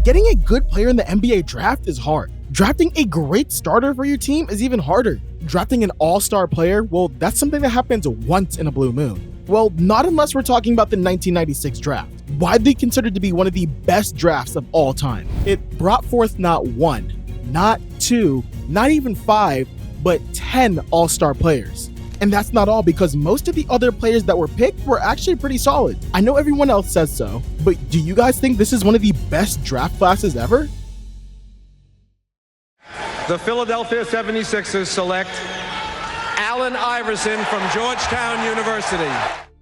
Getting a good player in the NBA draft is hard. Drafting a great starter for your team is even harder. Drafting an all-star player, well, that's something that happens once in a blue moon. Well, not unless we're talking about the 1996 draft, widely considered to be one of the best drafts of all time. It brought forth not one, not two, not even five, but 10 all-star players. And that's not all, because most of the other players that were picked were actually pretty solid. I know everyone else says so, but do you guys think this is one of the best draft classes ever? The Philadelphia 76ers select Allen Iverson from Georgetown University.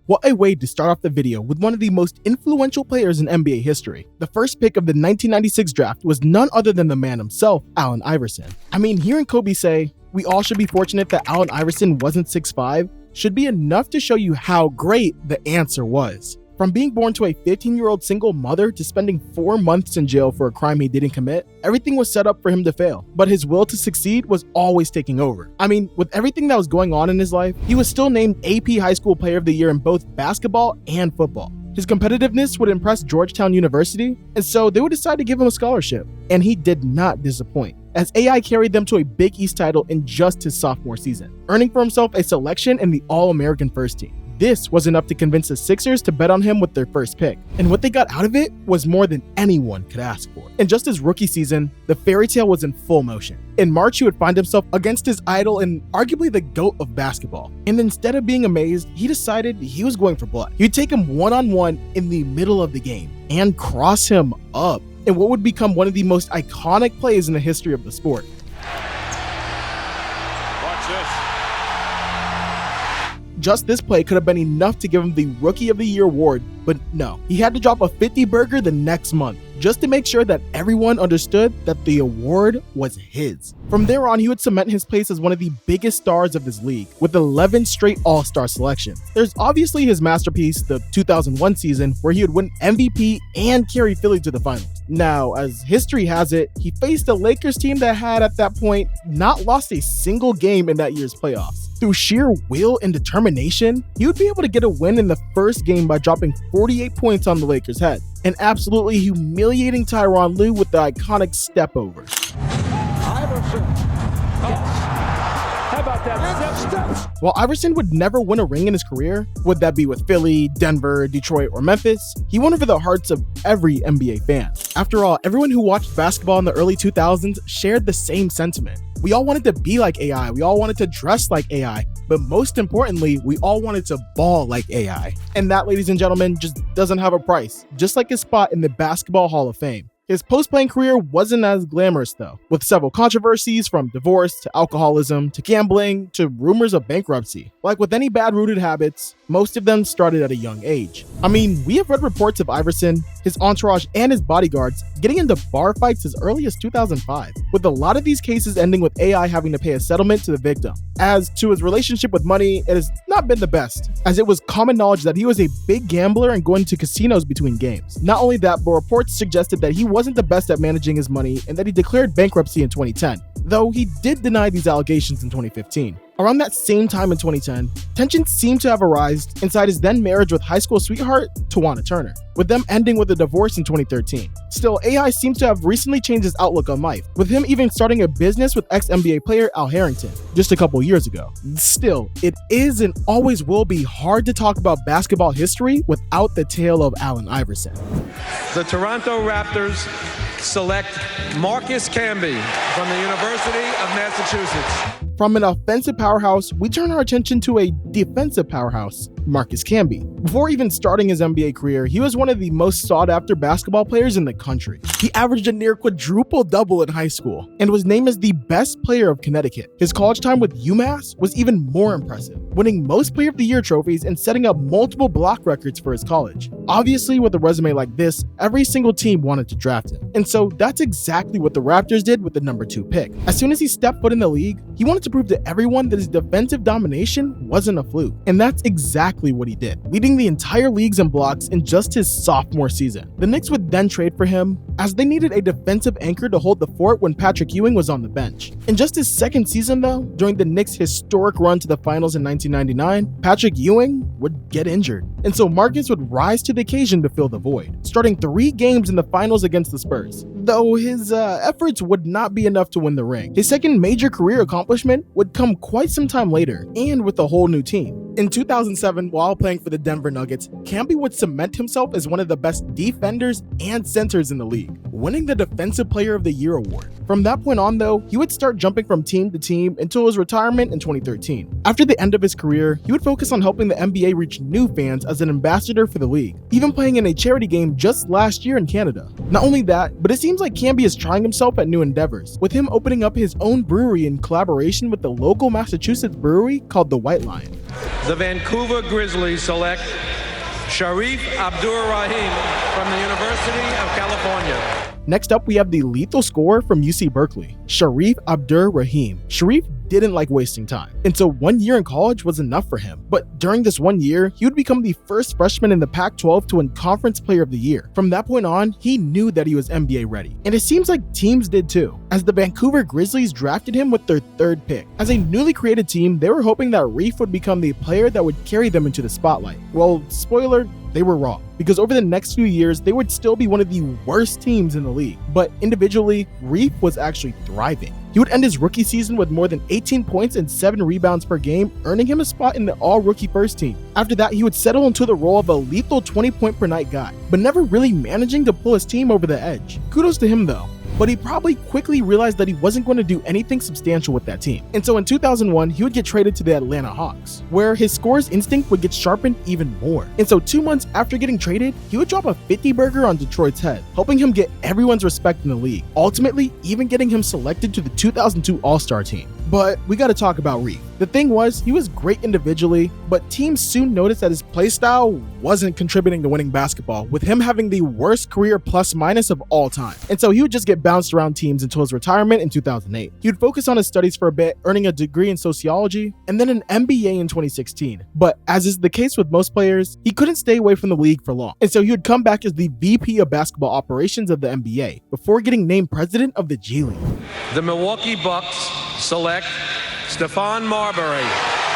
What a way to start off the video with one of the most influential players in NBA history. The first pick of the 1996 draft was none other than the man himself, Allen Iverson. I mean, hearing Kobe say, "We all should be fortunate that Allen Iverson wasn't 6'5", should be enough to show you how great the answer was. From being born to a 15-year-old single mother to spending 4 months in jail for a crime he didn't commit, everything was set up for him to fail, but his will to succeed was always taking over. I mean, with everything that was going on in his life, he was still named AP High School Player of the Year in both basketball and football. His competitiveness would impress Georgetown University, and so they would decide to give him a scholarship. And he did not disappoint, as AI carried them to a Big East title in just his sophomore season, earning for himself a selection in the All-American First Team. This was enough to convince the Sixers to bet on him with their first pick, and what they got out of it was more than anyone could ask for. In just his rookie season, the fairy tale was in full motion. In March, he would find himself against his idol and arguably the GOAT of basketball, and instead of being amazed, he decided he was going for blood. He'd take him one-on-one in the middle of the game and cross him up in what would become one of the most iconic plays in the history of the sport. Watch this. Just this play could have been enough to give him the Rookie of the Year award, but no, he had to drop a 50-burger the next month just to make sure that everyone understood that the award was his. From there on, he would cement his place as one of the biggest stars of his league, with 11 straight All-Star selections. There's obviously his masterpiece, the 2001 season, where he would win MVP and carry Philly to the finals. Now, as history has it, he faced a Lakers team that had, at that point, not lost a single game in that year's playoffs. Through sheer will and determination, he would be able to get a win in the first game by dropping 48 points on the Lakers' head, and absolutely humiliating Tyronn Lue with the iconic step over. Iverson. How about that step? While Iverson would never win a ring in his career, would that be with Philly, Denver, Detroit, or Memphis, he won over the hearts of every NBA fan. After all, everyone who watched basketball in the early 2000s shared the same sentiment. We all wanted to be like AI, we all wanted to dress like AI, but most importantly, we all wanted to ball like AI. And that, ladies and gentlemen, just doesn't have a price, just like his spot in the Basketball Hall of Fame. His post-playing career wasn't as glamorous though, with several controversies from divorce to alcoholism to gambling to rumors of bankruptcy. Like with any bad-rooted habits, most of them started at a young age. I mean, we have read reports of Iverson, his entourage, and his bodyguards getting into bar fights as early as 2005, with a lot of these cases ending with AI having to pay a settlement to the victim. As to his relationship with money, it has not been the best, as it was common knowledge that he was a big gambler and going to casinos between games. Not only that, but reports suggested that he wasn't the best at managing his money and that he declared bankruptcy in 2010, though he did deny these allegations in 2015. Around that same time in 2010, tensions seemed to have arisen inside his then marriage with high school sweetheart Tawana Turner, with them ending with a divorce in 2013. Still, AI seems to have recently changed his outlook on life, with him even starting a business with ex-NBA player Al Harrington just a couple years ago. Still, it is and always will be hard to talk about basketball history without the tale of Allen Iverson. The Toronto Raptors select Marcus Camby from the University of Massachusetts. From an offensive powerhouse, we turn our attention to a defensive powerhouse, Marcus Camby. Before even starting his NBA career, he was one of the most sought-after basketball players in the country. He averaged a near quadruple-double in high school and was named as the best player of Connecticut. His college time with UMass was even more impressive, winning most Player of the Year trophies and setting up multiple block records for his college. Obviously, with a resume like this, every single team wanted to draft him. And so that's exactly what the Raptors did with the number 2 pick. As soon as he stepped foot in the league, he wanted to prove to everyone that his defensive domination wasn't a fluke. And that's exactly what he did, leading the entire leagues in blocks in just his sophomore season. The Knicks would then trade for him, as they needed a defensive anchor to hold the fort when Patrick Ewing was on the bench. In just his second season though, during the Knicks' historic run to the finals in 1999, Patrick Ewing would get injured. And so Marcus would rise to the occasion to fill the void. starting 3 games in the finals against the Spurs, though his efforts would not be enough to win the ring. His second major career accomplishment would come quite some time later, and with a whole new team. In 2007, while playing for the Denver Nuggets, Camby would cement himself as one of the best defenders and centers in the league, winning the Defensive Player of the Year award. From that point on though, he would start jumping from team to team until his retirement in 2013. After the end of his career, he would focus on helping the NBA reach new fans as an ambassador for the league, even playing in a charity game just last year in Canada. Not only that, but it seems like Camby is trying himself at new endeavors, with him opening up his own brewery in collaboration with the local Massachusetts brewery called the White Lion. The Vancouver Grizzlies select Sharif Abdur-Rahim from the University of California. Next up, we have the lethal scorer from UC Berkeley, Sharif Abdur-Rahim. Sharif didn't like wasting time, and so 1 year in college was enough for him. But during this 1 year, he would become the first freshman in the Pac-12 to win Conference Player of the Year. From that point on, he knew that he was NBA ready, and it seems like teams did too, as the Vancouver Grizzlies drafted him with their 3rd pick. As a newly created team, they were hoping that Reef would become the player that would carry them into the spotlight. Well, spoiler, they were wrong, because over the next few years, they would still be one of the worst teams in the league. But individually, Reef was actually thriving. He would end his rookie season with more than 18 points and 7 rebounds per game, earning him a spot in the all-rookie first team. After that, he would settle into the role of a lethal 20-point-per-night guy, but never really managing to pull his team over the edge. Kudos to him though. But he probably quickly realized that he wasn't going to do anything substantial with that team. And so in 2001, he would get traded to the Atlanta Hawks, where his scorer's instinct would get sharpened even more. And so 2 months after getting traded, he would drop a 50-burger on Detroit's head, helping him get everyone's respect in the league, ultimately even getting him selected to the 2002 All-Star team. But we gotta talk about Reef. The thing was, he was great individually, but teams soon noticed that his playstyle wasn't contributing to winning basketball, with him having the worst career plus-minus of all time. And so he would just get bounced around teams until his retirement in 2008. He would focus on his studies for a bit, earning a degree in sociology, and then an MBA in 2016. But as is the case with most players, he couldn't stay away from the league for long. And so he would come back as the VP of basketball operations of the NBA, before getting named president of the G League. The Milwaukee Bucks select Stephon Marbury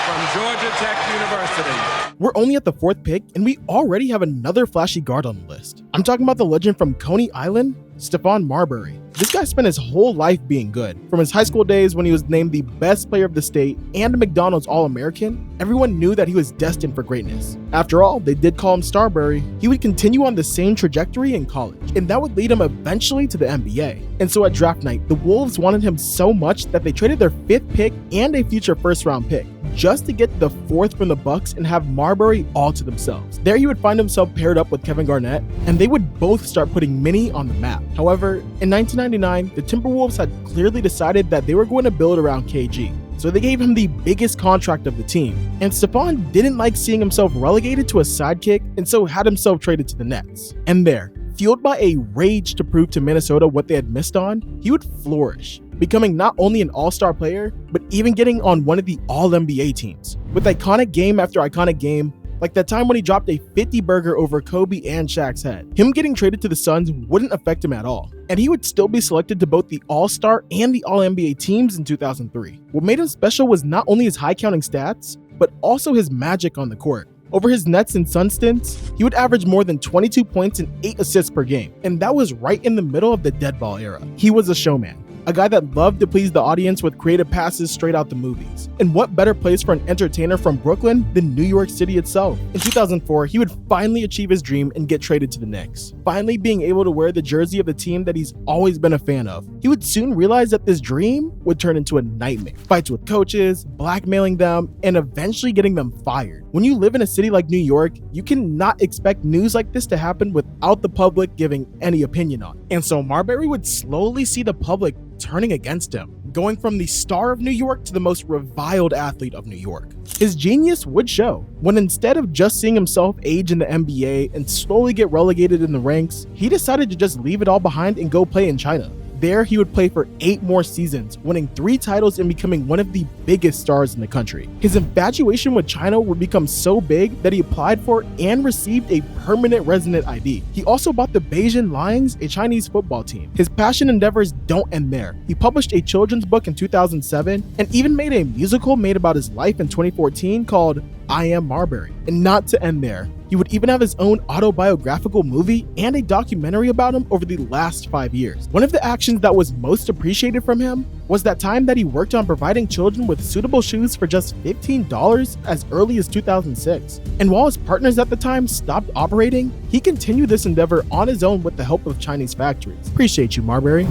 from Georgia Tech University. We're only at the 4th pick, and we already have another flashy guard on the list. I'm talking about the legend from Coney Island, Stephon Marbury. This guy spent his whole life being good. From his high school days when he was named the best player of the state and a McDonald's All-American, everyone knew that he was destined for greatness. After all, they did call him Starbury. He would continue on the same trajectory in college, and that would lead him eventually to the NBA. And so at draft night, the Wolves wanted him so much that they traded their 5th pick and a future first-round pick, just to get the 4th from the Bucks and have Marbury all to themselves. There he would find himself paired up with Kevin Garnett, and they would both start putting Minnie on the map. However, in 1999, the Timberwolves had clearly decided that they were going to build around KG, so they gave him the biggest contract of the team. And Stephon didn't like seeing himself relegated to a sidekick, and so had himself traded to the Nets. And there, fueled by a rage to prove to Minnesota what they had missed on, he would flourish, becoming not only an all-star player, but even getting on one of the all-NBA teams. With iconic game after iconic game, like that time when he dropped a 50-burger over Kobe and Shaq's head. Him getting traded to the Suns wouldn't affect him at all, and he would still be selected to both the All-Star and the All-NBA teams in 2003. What made him special was not only his high-counting stats, but also his magic on the court. Over his Nets and Sun stints, he would average more than 22 points and 8 assists per game, and that was right in the middle of the dead ball era. He was a showman, a guy that loved to please the audience with creative passes straight out the movies. And what better place for an entertainer from Brooklyn than New York City itself? In 2004, he would finally achieve his dream and get traded to the Knicks, finally being able to wear the jersey of the team that he's always been a fan of. He would soon realize that this dream would turn into a nightmare. Fights with coaches, blackmailing them, and eventually getting them fired. When you live in a city like New York, you cannot expect news like this to happen without the public giving any opinion on it. And so Marbury would slowly see the public turning against him, going from the star of New York to the most reviled athlete of New York. His genius would show when, instead of just seeing himself age in the NBA and slowly get relegated in the ranks, he decided to just leave it all behind and go play in China. There, he would play for 8 more seasons, winning 3 titles and becoming one of the biggest stars in the country. His infatuation with China would become so big that he applied for and received a permanent resident ID. He also bought the Beijing Lions, a Chinese football team. His passion endeavors don't end there. He published a children's book in 2007 and even made a musical made about his life in 2014 called I Am Marbury. And not to end there, he would even have his own autobiographical movie and a documentary about him over the last 5 years. One of the actions that was most appreciated from him was that time that he worked on providing children with suitable shoes for just $15 as early as 2006. And while his partners at the time stopped operating, he continued this endeavor on his own with the help of Chinese factories. Appreciate you, Marbury.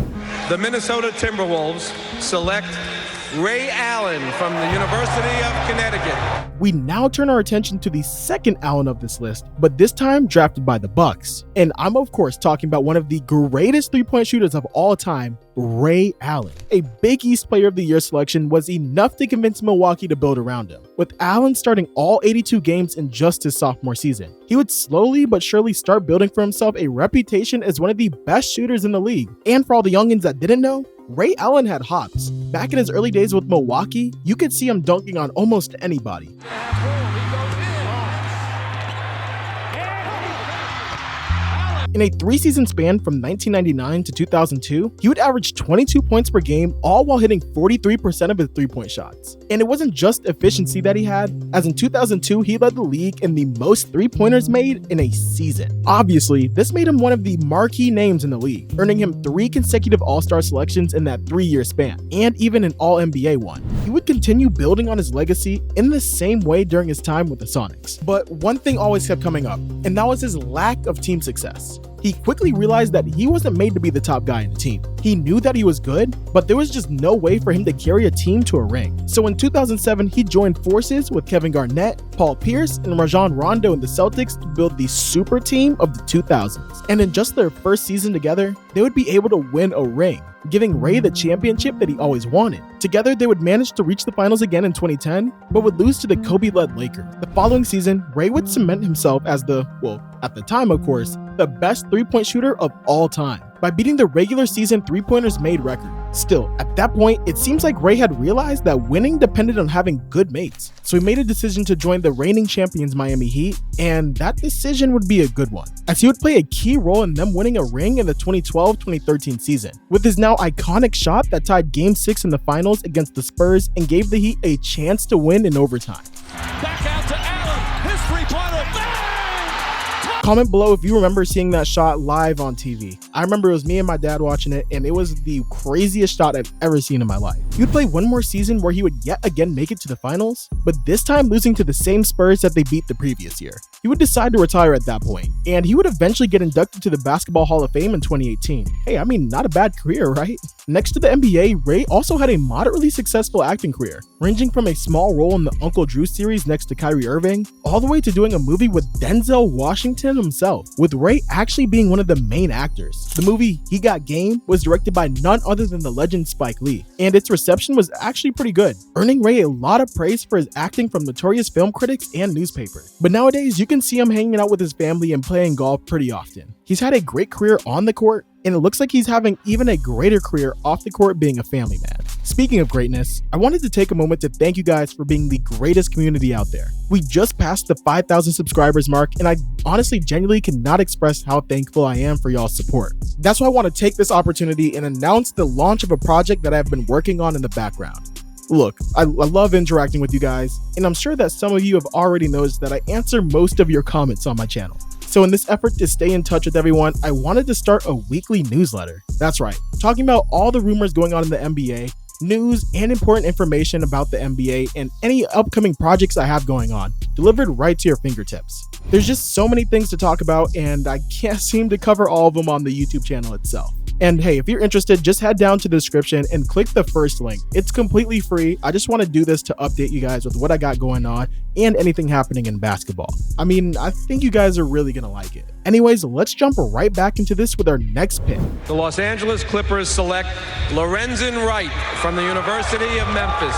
The Minnesota Timberwolves select Ray Allen from the University of Connecticut. We now turn our attention to the second Allen of this list, but this time drafted by the Bucks. And I'm of course talking about one of the greatest three-point shooters of all time, Ray Allen. A Big East Player of the Year selection was enough to convince Milwaukee to build around him, with Allen starting all 82 games in just his sophomore season. He would slowly but surely start building for himself a reputation as one of the best shooters in the league. And for all the youngins that didn't know, Ray Allen had hops. Back in his early days with Milwaukee, you could see him dunking on almost anybody. In a 3-season span from 1999 to 2002, he would average 22 points per game, all while hitting 43% of his three-point shots. And it wasn't just efficiency that he had, as in 2002, he led the league in the most three-pointers made in a season. Obviously, this made him one of the marquee names in the league, earning him 3 consecutive All-Star selections in that 3-year span, and even an All-NBA one. He would continue building on his legacy in the same way during his time with the Sonics. But one thing always kept coming up, and that was his lack of team success. He quickly realized that he wasn't made to be the top guy in the team. He knew that he was good, but there was just no way for him to carry a team to a ring. So in 2007, he joined forces with Kevin Garnett, Paul Pierce, and Rajon Rondo in the Celtics to build the super team of the 2000s. And in just their first season together, they would be able to win a ring, giving Ray the championship that he always wanted. Together, they would manage to reach the finals again in 2010, but would lose to the Kobe-led Lakers. The following season, Ray would cement himself as the, well, at the time of course, the best three-point shooter of all time by beating the regular season three-pointers made record. Still, at that point, it seems like Ray had realized that winning depended on having good mates. So he made a decision to join the reigning champions Miami Heat, and that decision would be a good one, as he would play a key role in them winning a ring in the 2012-2013 season, with his now iconic shot that tied Game 6 in the finals against the Spurs and gave the Heat a chance to win in overtime. Back out to Allen. His three-pointer. Bang! Comment below if you remember seeing that shot live on TV. I remember it was me and my dad watching it, and it was the craziest shot I've ever seen in my life. He would play one more season where he would yet again make it to the finals, but this time losing to the same Spurs that they beat the previous year. He would decide to retire at that point, and he would eventually get inducted to the Basketball Hall of Fame in 2018. Hey, I mean, not a bad career, right? Next to the NBA, Ray also had a moderately successful acting career, ranging from a small role in the Uncle Drew series next to Kyrie Irving, all the way to doing a movie with Denzel Washington himself, with Ray actually being one of the main actors. The movie He Got Game was directed by none other than the legend Spike Lee, and its reception was actually pretty good, earning Ray a lot of praise for his acting from notorious film critics and newspapers. But nowadays, you can see him hanging out with his family and playing golf pretty often. He's had a great career on the court, and it looks like he's having even a greater career off the court being a family man. Speaking of greatness, I wanted to take a moment to thank you guys for being the greatest community out there. We just passed the 5,000 subscribers mark, and I honestly genuinely cannot express how thankful I am for y'all's support. That's why I want to take this opportunity and announce the launch of a project that I've been working on in the background. Look, I love interacting with you guys, and I'm sure that some of you have already noticed that I answer most of your comments on my channel. So in this effort to stay in touch with everyone, I wanted to start a weekly newsletter. That's right, talking about all the rumors going on in the NBA, news and important information about the NBA, and any upcoming projects I have going on, delivered right to your fingertips. There's just so many things to talk about, and I can't seem to cover all of them on the YouTube channel itself. And hey, if you're interested, just head down to the description and click the first link. It's completely free. I just want to do this to update you guys with what I got going on and anything happening in basketball. I mean, I think you guys are really gonna like it. Anyways, let's jump right back into this with our next pick. The Los Angeles Clippers select Lorenzen Wright from the University of Memphis.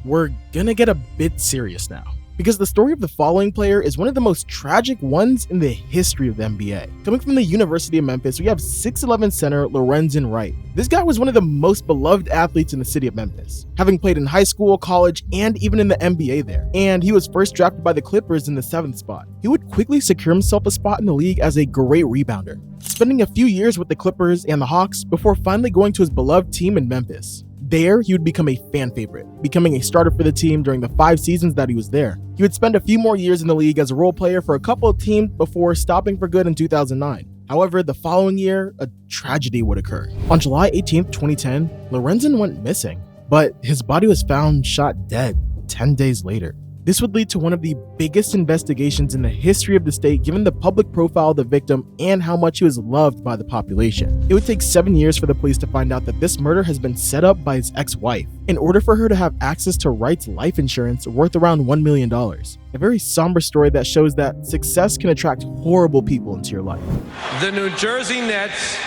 We're gonna get a bit serious now, because the story of the following player is one of the most tragic ones in the history of the NBA. Coming from the University of Memphis, we have 6'11" center Lorenzen Wright. This guy was one of the most beloved athletes in the city of Memphis, having played in high school, college, and even in the NBA there. And he was first drafted by the Clippers in the 7th spot. He would quickly secure himself a spot in the league as a great rebounder, spending a few years with the Clippers and the Hawks before finally going to his beloved team in Memphis. There, he would become a fan favorite, becoming a starter for the team during the 5 seasons that he was there. He would spend a few more years in the league as a role player for a couple of teams before stopping for good in 2009. However, the following year, a tragedy would occur. On July 18, 2010, Lorenzen went missing, but his body was found shot dead 10 days later. This would lead to one of the biggest investigations in the history of the state, given the public profile of the victim and how much he was loved by the population. It would take 7 years for the police to find out that this murder has been set up by his ex-wife in order for her to have access to Wright's life insurance worth around $1 million. A very somber story that shows that success can attract horrible people into your life. The New Jersey Nets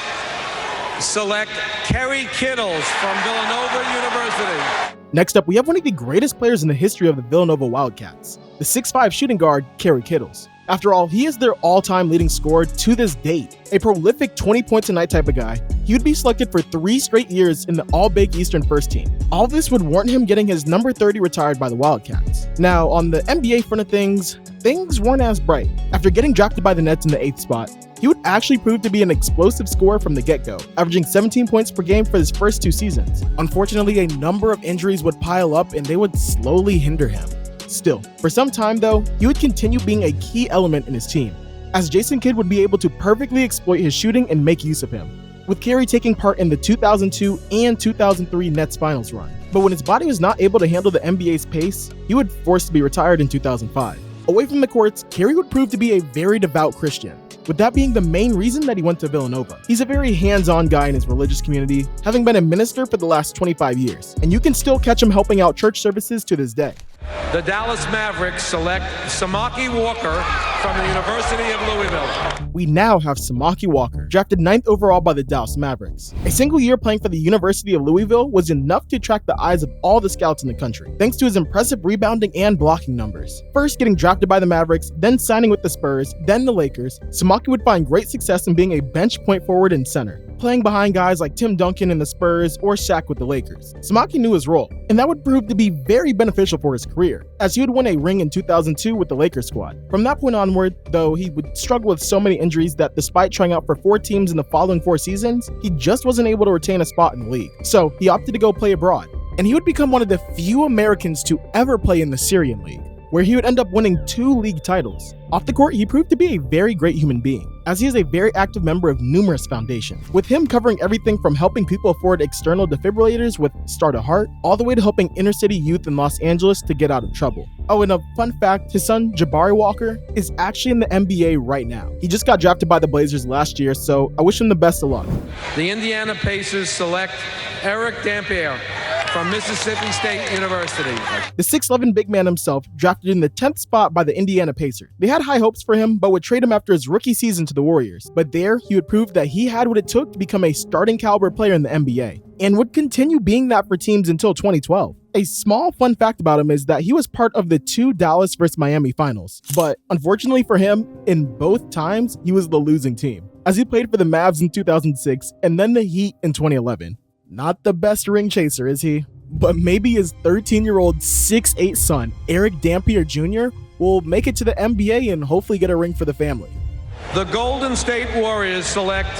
select Kerry Kittles from Villanova University. Next up, we have one of the greatest players in the history of the Villanova Wildcats, the 6'5" shooting guard, Kerry Kittles. After all, he is their all-time leading scorer to this date. A prolific 20 points a night type of guy, he would be selected for 3 straight years in the All-Big Eastern first team. All this would warrant him getting his number 30 retired by the Wildcats. Now, on the NBA front of things weren't as bright. After getting drafted by the Nets in the 8th spot, he would actually prove to be an explosive scorer from the get-go, averaging 17 points per game for his first 2 seasons. Unfortunately, a number of injuries would pile up and they would slowly hinder him. Still, for some time though, he would continue being a key element in his team, as Jason Kidd would be able to perfectly exploit his shooting and make use of him, with Kerry taking part in the 2002 and 2003 Nets finals run. But when his body was not able to handle the NBA's pace, he would force to be retired in 2005. Away from the courts, Kerry would prove to be a very devout Christian, with that being the main reason that he went to Villanova. He's a very hands-on guy in his religious community, having been a minister for the last 25 years, and you can still catch him helping out church services to this day. The Dallas Mavericks select Samaki Walker from the University of Louisville. We now have Samaki Walker, drafted 9th overall by the Dallas Mavericks. A single year playing for the University of Louisville was enough to attract the eyes of all the scouts in the country, thanks to his impressive rebounding and blocking numbers. First getting drafted by the Mavericks, then signing with the Spurs, then the Lakers, Samaki would find great success in being a bench point forward and center, playing behind guys like Tim Duncan in the Spurs or Shaq with the Lakers. Samaki knew his role, and that would prove to be very beneficial for his career, as he would win a ring in 2002 with the Lakers squad. From that point onward, though, he would struggle with so many injuries that despite trying out for 4 teams in the following 4 seasons, he just wasn't able to retain a spot in the league. So he opted to go play abroad, and he would become one of the few Americans to ever play in the Syrian League, where he would end up winning 2 league titles. Off the court, he proved to be a very great human being, as he is a very active member of numerous foundations, with him covering everything from helping people afford external defibrillators with Start a Heart, all the way to helping inner city youth in Los Angeles to get out of trouble. Oh, and a fun fact, his son, Jabari Walker, is actually in the NBA right now. He just got drafted by the Blazers last year, so I wish him the best of luck. The Indiana Pacers select Eric Dampier from Mississippi State University. The 6'11" big man himself, drafted in the 10th spot by the Indiana Pacers. They had high hopes for him, but would trade him after his rookie season to the Warriors. But there, he would prove that he had what it took to become a starting caliber player in the NBA, and would continue being that for teams until 2012. A small fun fact about him is that he was part of the 2 Dallas vs. Miami finals, but unfortunately for him, in both times, he was the losing team, as he played for the Mavs in 2006 and then the Heat in 2011. Not the best ring chaser, is he? But maybe his 13-year-old 6'8" son, Eric Dampier Jr., will make it to the NBA and hopefully get a ring for the family. The Golden State Warriors select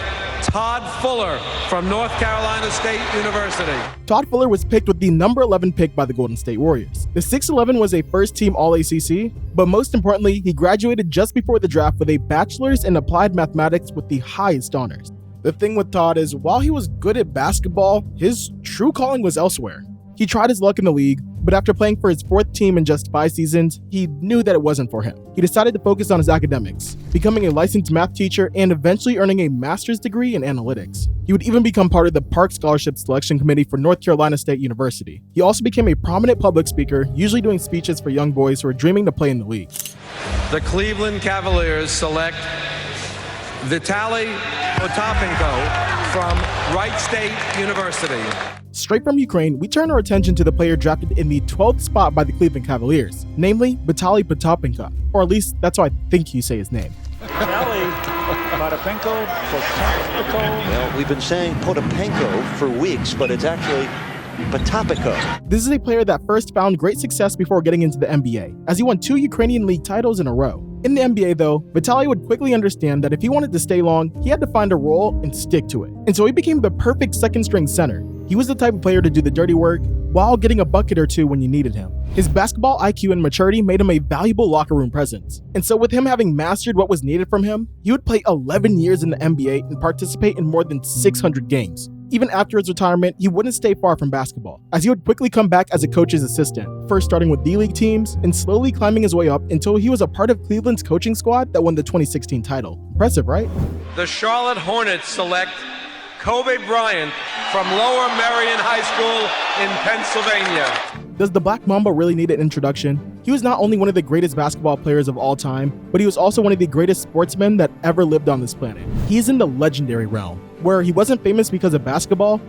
Todd Fuller from North Carolina State University. Todd Fuller was picked with the number 11 pick by the Golden State Warriors. The 6'11" was a first-team All-ACC, but most importantly, he graduated just before the draft with a bachelor's in applied mathematics with the highest honors. The thing with Todd is, while he was good at basketball, his true calling was elsewhere. He tried his luck in the league, but after playing for his 4th team in just 5 seasons, he knew that it wasn't for him. He decided to focus on his academics, becoming a licensed math teacher and eventually earning a master's degree in analytics. He would even become part of the Park Scholarship Selection Committee for North Carolina State University. He also became a prominent public speaker, usually doing speeches for young boys who are dreaming to play in the league. The Cleveland Cavaliers select Vitaly Potapenko from Wright State University. Straight from Ukraine, we turn our attention to the player drafted in the 12th spot by the Cleveland Cavaliers, namely Vitaly Potapenko, or at least that's how I think you say his name. Vitaly Potapenko. Well, we've been saying Potapenko for weeks, but it's actually Potapenko. This is a player that first found great success before getting into the NBA, as he won 2 Ukrainian league titles in a row. In the NBA though, Vitaly would quickly understand that if he wanted to stay long, he had to find a role and stick to it. And so he became the perfect second-string center. He was the type of player to do the dirty work while getting a bucket or two when you needed him. His basketball IQ and maturity made him a valuable locker room presence. And so with him having mastered what was needed from him, he would play 11 years in the NBA and participate in more than 600 games. Even after his retirement, he wouldn't stay far from basketball, as he would quickly come back as a coach's assistant, first starting with D-League teams and slowly climbing his way up until he was a part of Cleveland's coaching squad that won the 2016 title. Impressive, right? The Charlotte Hornets select Kobe Bryant from Lower Merion High School in Pennsylvania. Does the Black Mamba really need an introduction? He was not only one of the greatest basketball players of all time, but he was also one of the greatest sportsmen that ever lived on this planet. He's in the legendary realm, where he wasn't famous because of basketball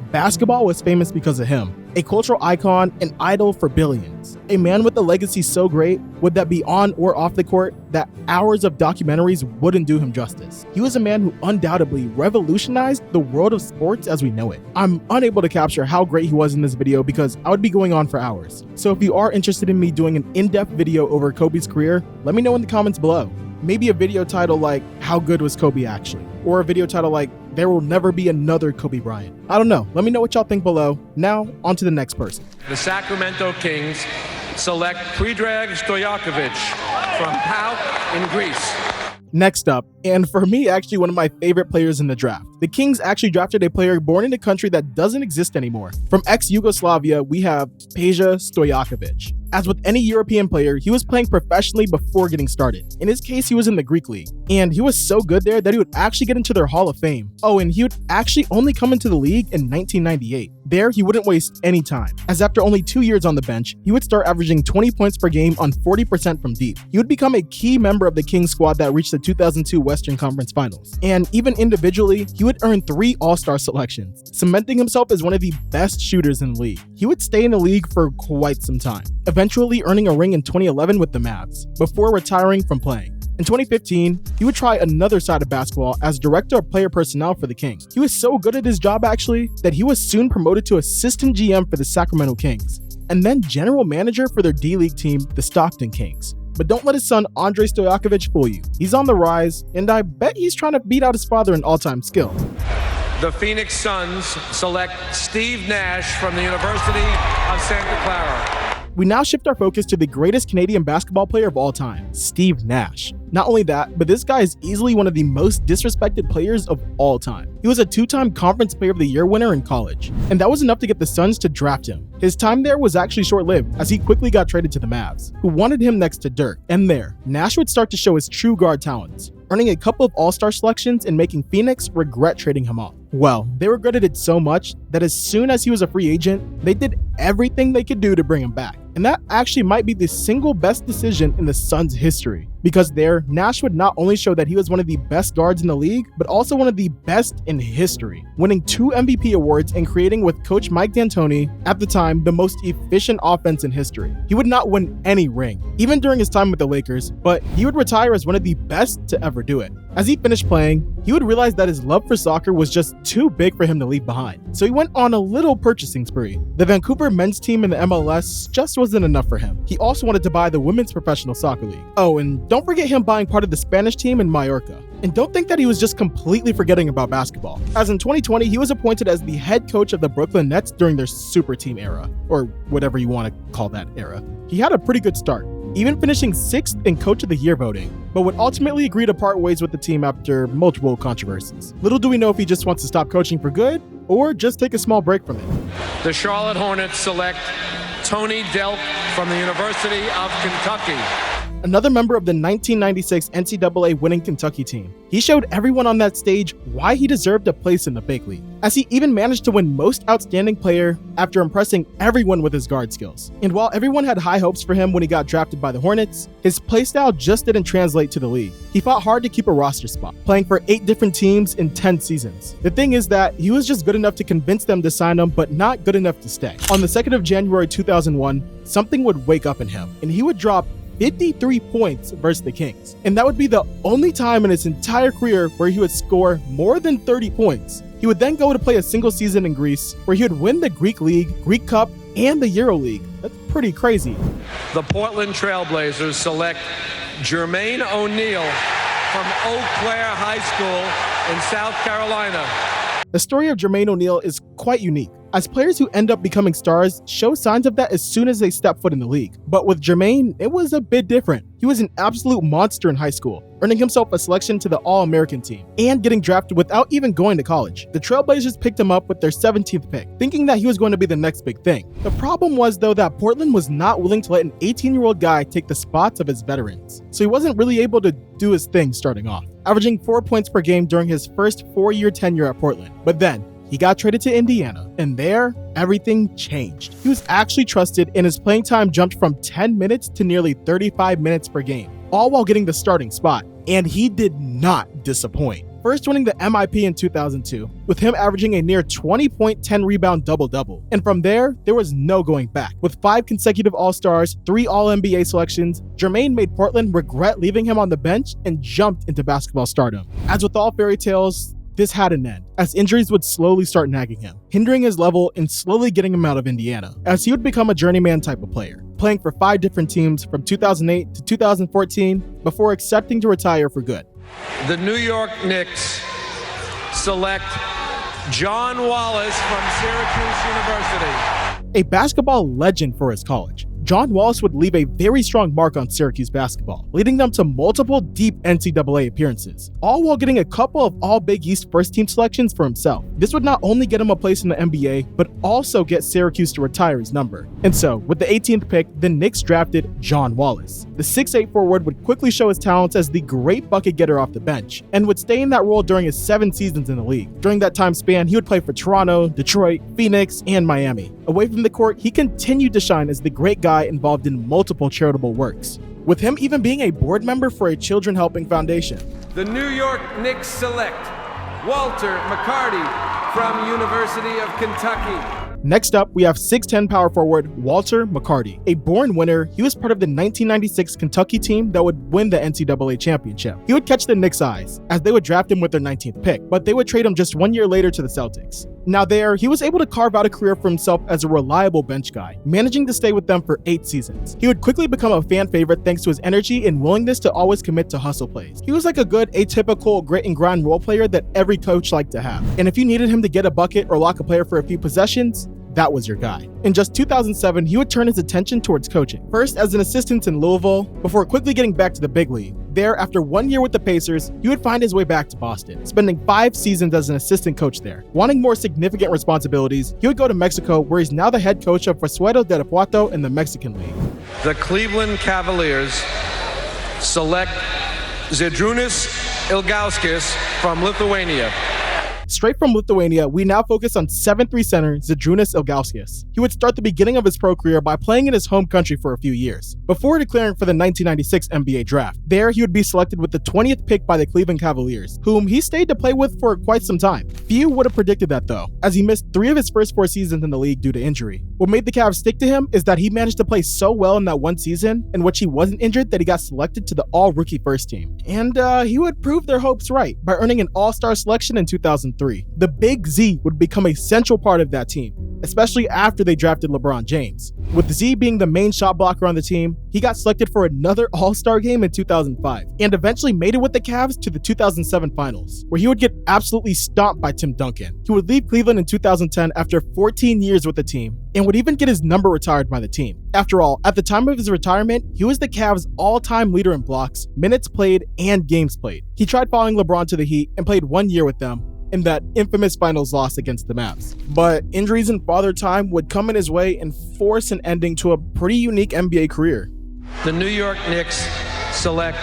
was famous because of him. A cultural icon, an idol for billions. A man with a legacy so great, would that be on or off the court, that hours of documentaries wouldn't do him justice. He was a man who undoubtedly revolutionized the world of sports as we know it. I'm unable to capture how great he was in this video because I would be going on for hours. So if you are interested in me doing an in-depth video over Kobe's career, let me know in the comments below. Maybe a video title like, How Good Was Kobe Actually? Or a video title like, There Will Never Be Another Kobe Bryant. I don't know. Let me know what y'all think below. Now, on to the next person. The Sacramento Kings select Predrag Stojakovic from PAOK in Greece. Next up, and for me, actually one of my favorite players in the draft. The Kings actually drafted a player born in a country that doesn't exist anymore. From ex-Yugoslavia, we have Peja Stojakovic. As with any European player, he was playing professionally before getting started. In his case, he was in the Greek league, and he was so good there that he would actually get into their Hall of Fame. Oh, and he would actually only come into the league in 1998. There, he wouldn't waste any time, as after only 2 years on the bench, he would start averaging 20 points per game on 40% from deep. He would become a key member of the Kings squad that reached the 2002 Western Conference Finals. And even individually, he would earn 3 All-Star selections, cementing himself as one of the best shooters in the league. He would stay in the league for quite some time, eventually earning a ring in 2011 with the Mavs, before retiring from playing. In 2015, he would try another side of basketball as director of player personnel for the Kings. He was so good at his job actually, that he was soon promoted to assistant GM for the Sacramento Kings, and then general manager for their D-League team, the Stockton Kings. But don't let his son Andre Stojakovic fool you. He's on the rise, and I bet he's trying to beat out his father in all-time skill. The Phoenix Suns select Steve Nash from the University of Santa Clara. We now shift our focus to the greatest Canadian basketball player of all time, Steve Nash. Not only that, but this guy is easily one of the most disrespected players of all time. He was a 2-time Conference Player of the Year winner in college, and that was enough to get the Suns to draft him. His time there was actually short-lived, as he quickly got traded to the Mavs, who wanted him next to Dirk. And there, Nash would start to show his true guard talents, earning a couple of All-Star selections and making Phoenix regret trading him off. Well, they regretted it so much that as soon as he was a free agent, they did everything they could do to bring him back. And that actually might be the single best decision in the Suns' history. Because there, Nash would not only show that he was one of the best guards in the league, but also one of the best in history, winning 2 MVP awards and creating with Coach Mike D'Antoni, at the time, the most efficient offense in history. He would not win any ring, even during his time with the Lakers, but he would retire as one of the best to ever do it. As he finished playing, he would realize that his love for soccer was just too big for him to leave behind. So he went on a little purchasing spree. The Vancouver men's team in the MLS just wasn't enough for him. He also wanted to buy the women's professional soccer league. Oh, and don't forget him buying part of the Spanish team in Mallorca. And don't think that he was just completely forgetting about basketball, as in 2020, he was appointed as the head coach of the Brooklyn Nets during their super team era, or whatever you want to call that era. He had a pretty good start, even finishing 6th in Coach of the Year voting, but would ultimately agree to part ways with the team after multiple controversies. Little do we know if he just wants to stop coaching for good, or just take a small break from it. The Charlotte Hornets select Tony Delk from the University of Kentucky. Another member of the 1996 NCAA winning Kentucky team. He showed everyone on that stage why he deserved a place in the big league, as he even managed to win Most Outstanding Player after impressing everyone with his guard skills. And while everyone had high hopes for him when he got drafted by the Hornets, his playstyle just didn't translate to the league. He fought hard to keep a roster spot, playing for 8 different teams in 10 seasons. The thing is that he was just good enough to convince them to sign him, but not good enough to stay. On the 2nd of January 2001, something would wake up in him, and he would drop 53 points versus the Kings. And that would be the only time in his entire career where he would score more than 30 points. He would then go to play a single season in Greece, where he would win the Greek League, Greek Cup, and the Euro League. That's pretty crazy. The Portland Trailblazers select Jermaine O'Neal from Eau Claire High School in South Carolina. The story of Jermaine O'Neal is quite unique. as players who end up becoming stars show signs of that as soon as they step foot in the league. But with Jermaine, it was a bit different. He was an absolute monster in high school, earning himself a selection to the All-American team, and getting drafted without even going to college. The Trailblazers picked him up with their 17th pick, thinking that he was going to be the next big thing. The problem was, though, that Portland was not willing to let an 18-year-old guy take the spots of his veterans, so he wasn't really able to do his thing starting off, averaging 4 points per game during his first 4-year tenure at Portland. But then, he got traded to Indiana, and there, everything changed. He was actually trusted, and his playing time jumped from 10 minutes to nearly 35 minutes per game, all while getting the starting spot. And he did not disappoint. First winning the MIP in 2002, with him averaging a near 20-point, 10-rebound double-double. And from there was no going back. With 5 consecutive All-Stars, 3 All-NBA selections, Jermaine made Portland regret leaving him on the bench and jumped into basketball stardom. As with all fairy tales, this had an end, as injuries would slowly start nagging him, hindering his level and slowly getting him out of Indiana, as he would become a journeyman type of player, playing for 5 different teams from 2008 to 2014 before accepting to retire for good. The New York Knicks select John Wallace from Syracuse University. A basketball legend for his college, John Wallace would leave a very strong mark on Syracuse basketball, leading them to multiple deep NCAA appearances, all while getting a couple of All-Big East first-team selections for himself. This would not only get him a place in the NBA, but also get Syracuse to retire his number. And so, with the 18th pick, the Knicks drafted John Wallace. The 6'8" forward would quickly show his talents as the great bucket getter off the bench, and would stay in that role during his 7 seasons in the league. During that time span, he would play for Toronto, Detroit, Phoenix, and Miami. Away from the court, he continued to shine as the great guy involved in multiple charitable works, with him even being a board member for a Children Helping Foundation. The New York Knicks select Walter McCarty from University of Kentucky. Next up, we have 6'10" power forward Walter McCarty. A born winner, he was part of the 1996 Kentucky team that would win the NCAA championship. He would catch the Knicks' eyes, as they would draft him with their 19th pick, but they would trade him just 1 year later to the Celtics. Now there, he was able to carve out a career for himself as a reliable bench guy, managing to stay with them for 8 seasons. He would quickly become a fan favorite thanks to his energy and willingness to always commit to hustle plays. He was like a good atypical grit and grind role player that every coach liked to have. And if you needed him to get a bucket or lock a player for a few possessions, that was your guy. In just 2007, he would turn his attention towards coaching, first as an assistant in Louisville, before quickly getting back to the big league. There, after 1 year with the Pacers, he would find his way back to Boston, spending 5 seasons as an assistant coach there. Wanting more significant responsibilities, he would go to Mexico, where he's now the head coach of Frasuedo de Irapuato in the Mexican League. The Cleveland Cavaliers select Zydrunas Ilgauskas from Lithuania. Straight from Lithuania, we now focus on 7'3" center Zydrunas Ilgauskas. He would start the beginning of his pro career by playing in his home country for a few years, before declaring for the 1996 NBA draft. There, he would be selected with the 20th pick by the Cleveland Cavaliers, whom he stayed to play with for quite some time. Few would have predicted that though, as he missed 3 of his first 4 seasons in the league due to injury. What made the Cavs stick to him is that he managed to play so well in that one season, in which he wasn't injured, that he got selected to the all-rookie first team. And he would prove their hopes right by earning an all-star selection in 2003. The Big Z would become a central part of that team, especially after they drafted LeBron James. With Z being the main shot blocker on the team, he got selected for another All-Star game in 2005, and eventually made it with the Cavs to the 2007 finals, where he would get absolutely stomped by Tim Duncan. He would leave Cleveland in 2010 after 14 years with the team, and would even get his number retired by the team. After all, at the time of his retirement, he was the Cavs' all-time leader in blocks, minutes played, and games played. He tried following LeBron to the Heat and played 1 year with them, in that infamous finals loss against the Mavs. But injuries and father time would come in his way and force an ending to a pretty unique NBA career. The New York Knicks select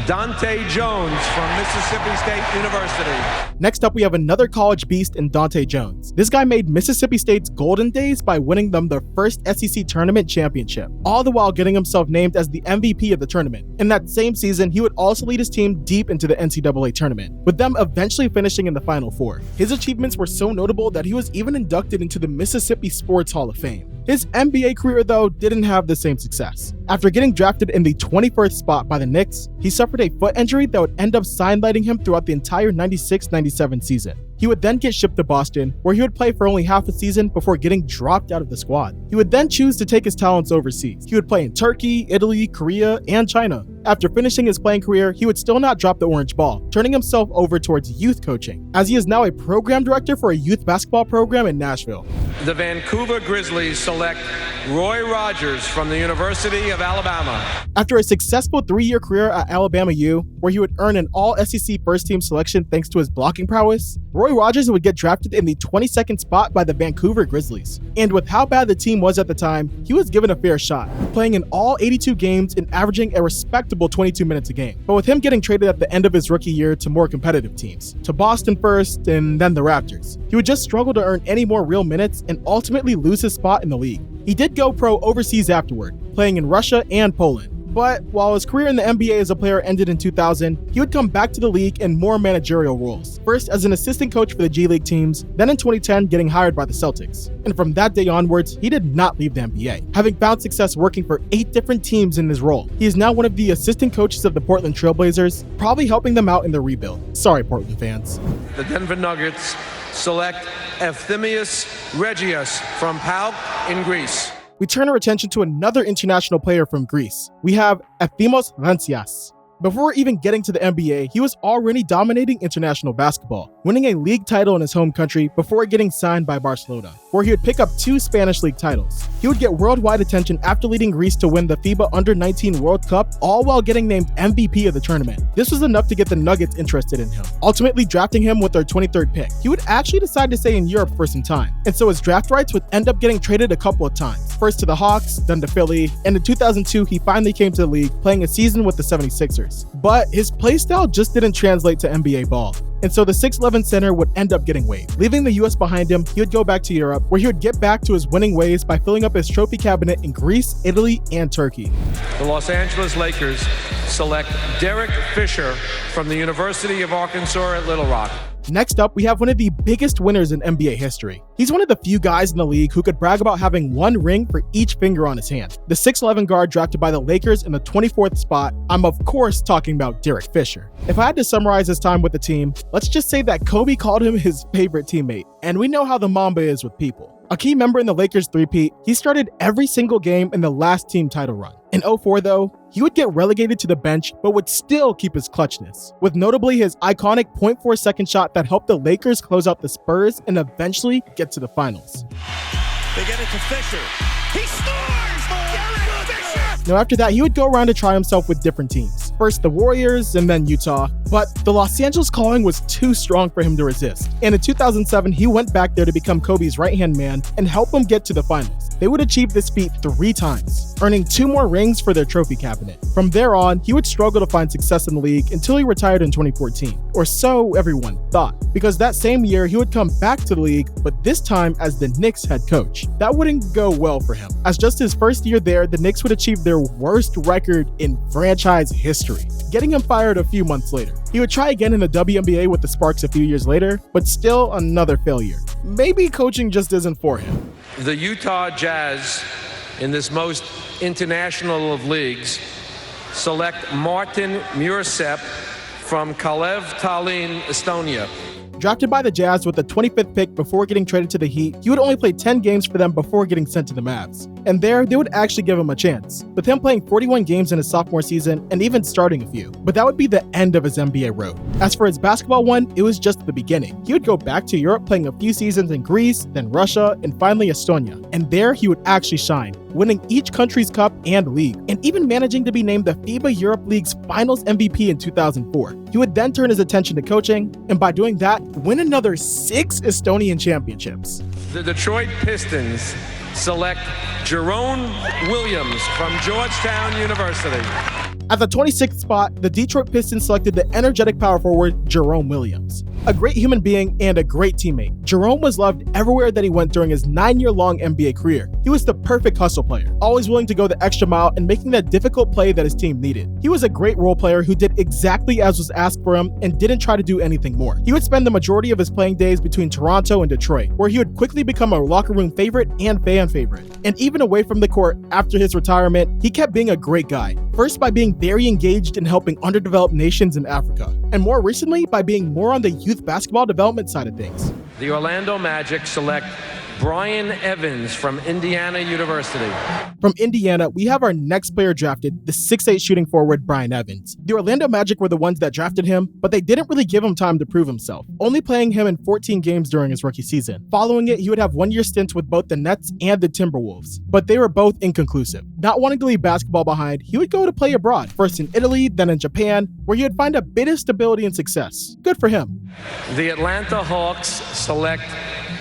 Dante Jones from Mississippi State University. Next up, we have another college beast in Dante Jones. This guy made Mississippi State's golden days by winning them their first SEC tournament championship, all the while getting himself named as the MVP of the tournament. In that same season, he would also lead his team deep into the NCAA tournament, with them eventually finishing in the Final Four. His achievements were so notable that he was even inducted into the Mississippi Sports Hall of Fame. His NBA career, though, didn't have the same success. After getting drafted in the 21st spot by the Knicks, he suffered a foot injury that would end up sidelining him throughout the entire 96-97 season. He would then get shipped to Boston, where he would play for only half a season before getting dropped out of the squad. He would then choose to take his talents overseas. He would play in Turkey, Italy, Korea, and China. After finishing his playing career, he would still not drop the orange ball, turning himself over towards youth coaching, as he is now a program director for a youth basketball program in Nashville. The Vancouver Grizzlies select Roy Rogers from the University of Alabama. After a successful 3-year career at Alabama U, where he would earn an all-SEC first-team selection thanks to his blocking prowess, Roy Rogers would get drafted in the 22nd spot by the Vancouver Grizzlies. And with how bad the team was at the time, he was given a fair shot, playing in all 82 games and averaging a respectable 22 minutes a game. But with him getting traded at the end of his rookie year to more competitive teams, to Boston first and then the Raptors, he would just struggle to earn any more real minutes and ultimately lose his spot in the league. He did go pro overseas afterward, playing in Russia and Poland. But while his career in the NBA as a player ended in 2000, he would come back to the league in more managerial roles. First as an assistant coach for the G League teams, then in 2010 getting hired by the Celtics. And from that day onwards, he did not leave the NBA, having found success working for 8 different teams in his role. He is now one of the assistant coaches of the Portland Trail Blazers, probably helping them out in their rebuild. Sorry, Portland fans. The Denver Nuggets select Efthymios Regius from PAOK in Greece. We turn our attention to another international player from Greece. We have Efthymios Regius. Before even getting to the NBA, he was already dominating international basketball, winning a league title in his home country before getting signed by Barcelona, where he would pick up 2 Spanish league titles. He would get worldwide attention after leading Greece to win the FIBA Under-19 World Cup, all while getting named MVP of the tournament. This was enough to get the Nuggets interested in him, ultimately drafting him with their 23rd pick. He would actually decide to stay in Europe for some time, and so his draft rights would end up getting traded a couple of times, first to the Hawks, then to Philly, and in 2002 he finally came to the league, playing a season with the 76ers. But his playstyle just didn't translate to NBA ball, and so the 6'11 center would end up getting waived. Leaving the US behind him, he would go back to Europe, where he would get back to his winning ways by filling up his trophy cabinet in Greece, Italy, and Turkey. The Los Angeles Lakers select Derek Fisher from the University of Arkansas at Little Rock. Next up, we have one of the biggest winners in NBA history. He's one of the few guys in the league who could brag about having 1 ring for each finger on his hand. The 6'11 guard drafted by the Lakers in the 24th spot, I'm of course talking about Derek Fisher. If I had to summarize his time with the team, let's just say that Kobe called him his favorite teammate, and we know how the Mamba is with people. A key member in the Lakers three-peat, he started every single game in the last team title run. In 2004 though, he would get relegated to the bench but would still keep his clutchness, with notably his iconic 0.4-second shot that helped the Lakers close out the Spurs and eventually get to the finals. They get it to Fisher. He scores! Derek Fisher! Now after that, he would go around to try himself with different teams. First the Warriors and then Utah, but the Los Angeles calling was too strong for him to resist. And in 2007, he went back there to become Kobe's right-hand man and help him get to the finals. They would achieve this feat 3 times, earning 2 more rings for their trophy cabinet. From there on, he would struggle to find success in the league until he retired in 2014, or so everyone thought, because that same year he would come back to the league, but this time as the Knicks head coach. That wouldn't go well for him, as just his first year there, the Knicks would achieve their worst record in franchise history, getting him fired a few months later. He would try again in the WNBA with the Sparks a few years later, but still another failure. Maybe coaching just isn't for him. The Utah Jazz, in this most international of leagues, select Martin Mursep from Kalev Tallinn, Estonia. Drafted by the Jazz with the 25th pick before getting traded to the Heat, he would only play 10 games for them before getting sent to the Mavs. And there, they would actually give him a chance, with him playing 41 games in his sophomore season and even starting a few. But that would be the end of his NBA road. As for his basketball one, it was just the beginning. He would go back to Europe, playing a few seasons in Greece, then Russia, and finally Estonia. And there, he would actually shine, winning each country's cup and league, and even managing to be named the FIBA Europe League's Finals MVP in 2004. He would then turn his attention to coaching, and by doing that, win another 6 Estonian championships. The Detroit Pistons select Jerome Williams from Georgetown University. At the 26th spot, the Detroit Pistons selected the energetic power forward Jerome Williams. A great human being and a great teammate, Jerome was loved everywhere that he went during his 9-year-long NBA career. He was the perfect hustle player, always willing to go the extra mile and making that difficult play that his team needed. He was a great role player who did exactly as was asked for him and didn't try to do anything more. He would spend the majority of his playing days between Toronto and Detroit, where he would quickly become a locker room favorite and fan favorite. And even away from the court after his retirement, he kept being a great guy. First by being very engaged in helping underdeveloped nations in Africa, and more recently by being more on the youth basketball development side of things. The Orlando Magic select Brian Evans from Indiana University. From Indiana, we have our next player drafted, the 6'8 shooting forward Brian Evans. The Orlando Magic were the ones that drafted him, but they didn't really give him time to prove himself, only playing him in 14 games during his rookie season. Following it, he would have 1-year stints with both the Nets and the Timberwolves, but they were both inconclusive. Not wanting to leave basketball behind, he would go to play abroad, first in Italy, then in Japan, where he would find a bit of stability and success. Good for him. The Atlanta Hawks select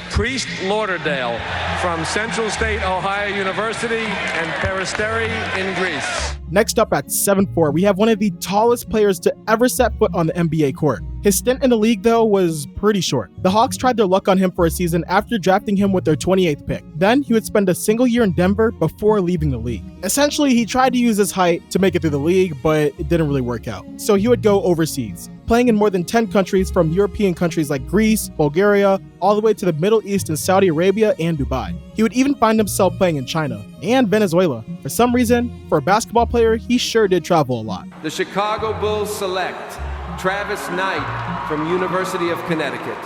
Priest Lauderdale from Central State Ohio University and Peristeri in Greece. Next up at 7'4", we have one of the tallest players to ever set foot on the NBA court. His stint in the league, though, was pretty short. The Hawks tried their luck on him for a season after drafting him with their 28th pick. Then he would spend a single year in Denver before leaving the league. Essentially, he tried to use his height to make it through the league, but it didn't really work out. So he would go overseas, playing in more than 10 countries, from European countries like Greece, Bulgaria, all the way to the Middle East and Saudi Arabia and Dubai. He would even find himself playing in China and Venezuela. For some reason, for a basketball player, he sure did travel a lot. The Chicago Bulls select Travis Knight from University of Connecticut.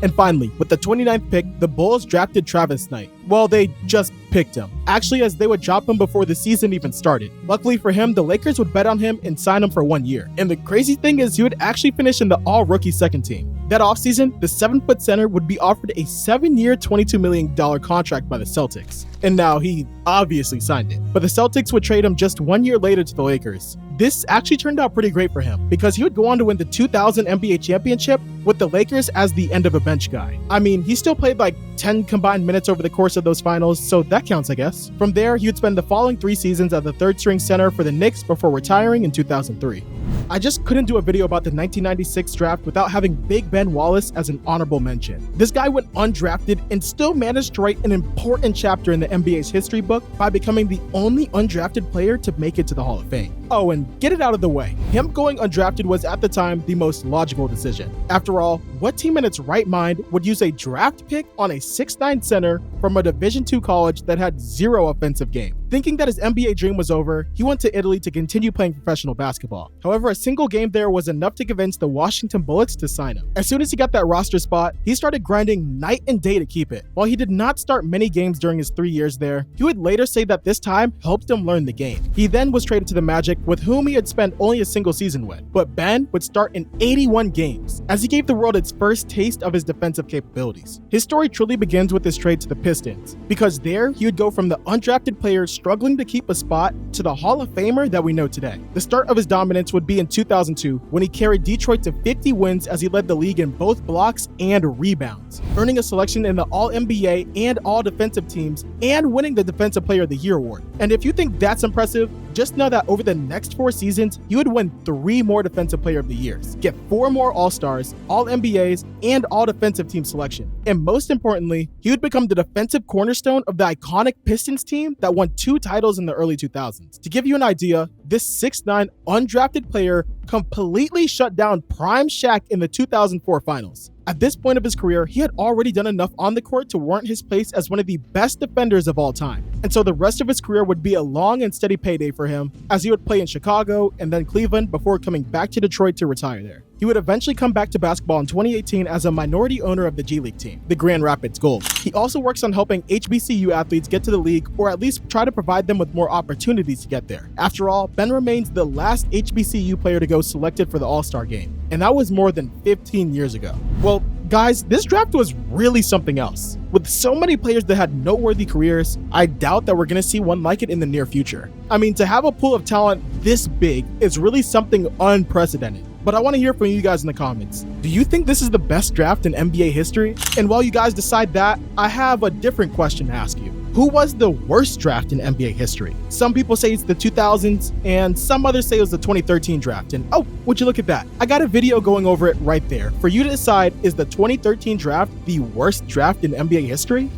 And finally, with the 29th pick, the Bulls drafted Travis Knight. Well, they just picked him. Actually, as they would drop him before the season even started. Luckily for him, the Lakers would bet on him and sign him for 1 year. And the crazy thing is, he would actually finish in the all-rookie second team. That offseason, the 7-foot center would be offered a 7-year, $22 million contract by the Celtics. And now he obviously signed it. But the Celtics would trade him just 1 year later to the Lakers. This actually turned out pretty great for him, because he would go on to win the 2000 NBA championship with the Lakers as the end of a bench guy. I mean, he still played like 10 combined minutes over the course of those finals, so that counts, I guess. From there, he would spend the following 3 seasons as the third-string center for the Knicks before retiring in 2003. I just couldn't do a video about the 1996 draft without having Big Ben Wallace as an honorable mention. This guy went undrafted and still managed to write an important chapter in the NBA's history book by becoming the only undrafted player to make it to the Hall of Fame. Oh, and get it out of the way, him going undrafted was at the time the most logical decision. After all, what team in its right mind would use a draft pick on a 6'9" center from a Division II college that had 0 offensive game? Thinking that his NBA dream was over, he went to Italy to continue playing professional basketball. However, a single game there was enough to convince the Washington Bullets to sign him. As soon as he got that roster spot, he started grinding night and day to keep it. While he did not start many games during his 3 years there, he would later say that this time helped him learn the game. He then was traded to the Magic, with whom he had spent only a single season with. But Ben would start in 81 games, as he gave the world its first taste of his defensive capabilities. His story truly begins with his trade to the Pistons, because there he would go from the undrafted player struggling to keep a spot to the Hall of Famer that we know today. The start of his dominance would be in 2002, when he carried Detroit to 50 wins as he led the league in both blocks and rebounds, earning a selection in the All-NBA and All-Defensive teams, and winning the Defensive Player of the Year award. And if you think that's impressive, just know that over the next 4 seasons, he would win 3 more Defensive Player of the Years, get 4 more All-Stars, All-NBAs, and All-Defensive Team selection. And most importantly, he would become the defensive cornerstone of the iconic Pistons team that won 2 titles in the early 2000s. To give you an idea, this 6'9" undrafted player completely shut down prime Shaq in the 2004 finals. At this point of his career, he had already done enough on the court to warrant his place as one of the best defenders of all time. And so the rest of his career would be a long and steady payday for him, as he would play in Chicago and then Cleveland before coming back to Detroit to retire there. He would eventually come back to basketball in 2018 as a minority owner of the G League team, the Grand Rapids Gold. He also works on helping HBCU athletes get to the league, or at least try to provide them with more opportunities to get there. After all, Ben remains the last HBCU player to go selected for the All-Star game, and that was more than 15 years ago. Well, guys, this draft was really something else. With so many players that had noteworthy careers, I doubt that we're going to see one like it in the near future. I mean, to have a pool of talent this big is really something unprecedented. But I want to hear from you guys in the comments. Do you think this is the best draft in NBA history? And while you guys decide that, I have a different question to ask you. Who was the worst draft in NBA history? Some people say it's the 2000s, and some others say it was the 2013 draft. And oh, would you look at that? I got a video going over it right there for you to decide, is the 2013 draft the worst draft in NBA history?